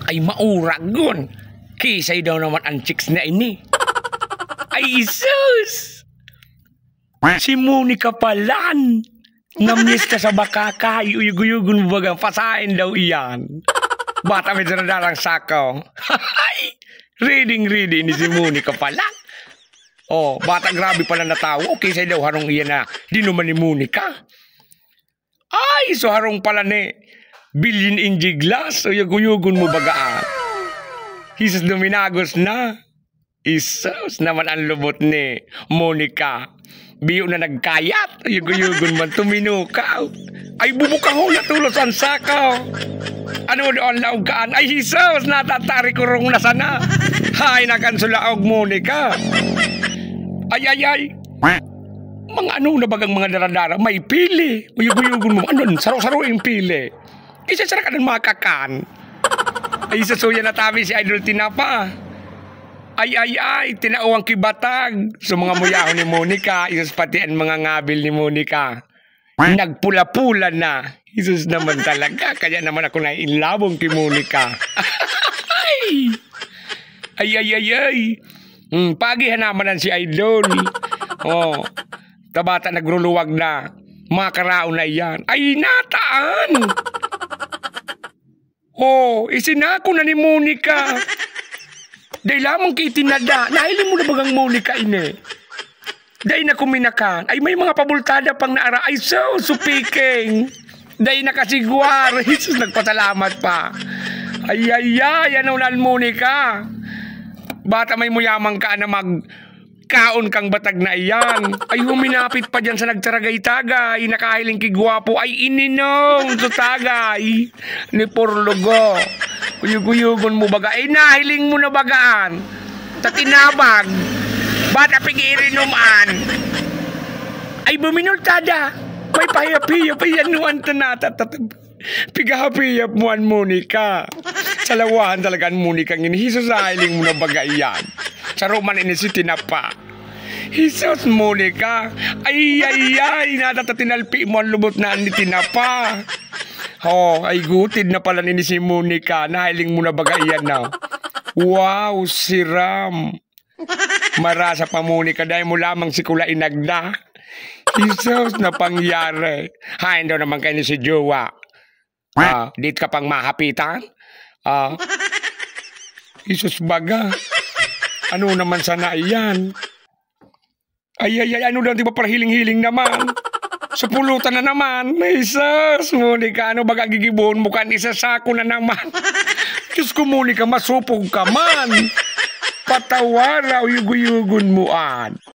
Ay mauragon. Kisay daw naman ang chicks na ini. Ay sus! Si Monica palan. Namiss ka sa bakaka. Uyug-uyugun mo bagang pasain daw iyan. Bata may darang sakaw. Reading ni si Monica pala. Oh, bata grabe pala na tao. Okay sa'yo daw harong iyan na. Di naman ni Monica. Ay, so harong pala ni billion in jiglas. Uyug-uyugun mo bagaan. Jesus Dominagos na. Isus naman ang lubot ni Monica. Biyo na nagkayat. Uyug-uyugun man tuminukaw. Ay bubukaw na tulos ang sakaw. Ano doon laugkaan? Ay Jesus, natatari ko rong na sana. Hay nakansulaog Monica. Ay. Mga ano na bagang mga daradara, may pili. Uyug-uyugun mo. Ano, saro-saro yung pili. Isa-sara ka ng makakan. Ay sasuya na tabi si Idol Tinapa. Ay, tinauang kibatag. So mga muyahon ni Monica, isus pati ang mga ngabil ni Monica. Nagpula-pula na. Isus naman talaga. Kaya naman ako naiinlabong kay Monica. Ay. Pagihan naman si Idol. Oh, tabata nagruluwag na. Makaraon na yan. Ay, nataan. Oh, isinako na ni Monica. Dahil lamang kay tinada. Nahilin mo na bagang Monica ini. Dahil na kuminakan. Ay may mga pabultada pang naara. Ay so speaking. Dahil nakasigwar. Jesus nagpasalamat pa. Ay. Ano na Monica. Bata may muyamang ka na magkaon kang batag na iyan. Ay huminapit pa dyan sa nagtaragay-tagay. Nakahiling kigwapo. Ay ininong sa tagay. Ni Porlogo. Uyug-uyugon mo baga. Ay nahiling mo na bagaan. Sa tinabag. Bata pig-irinuman. Ay buminultada. May pahiyap-hiyap. Ay anuan tanata. Pigahapiyap mo ang Monica. Salawahan talaga ang Monica. Jesus nahiling mo na baga iyan. Sa Roman ini si Tinapa. Jesus Monica. Ay. Natatatinalpi mo ang lubot na ni Tinapa. Oh, ay gutid na pala ni si Monica. Nahiling mo na baga iyan na. Wow, siram. Marasa pa Monica dahil mo lamang si Kula inagda. Jesus na pangyari. Hain daw naman kayo ni si Jowa. Dito ka pang mahapitan. Jesus baga. Ano naman sana iyan? Ay, ano daw, di ba para hiling-hiling naman? Sa pulutan na naman. Jesus, Monica, ano baga gigibon mo kan isasako na naman? Diyos ko, Monica, masupog ka man. Patawara, uyug-uyugun mo an.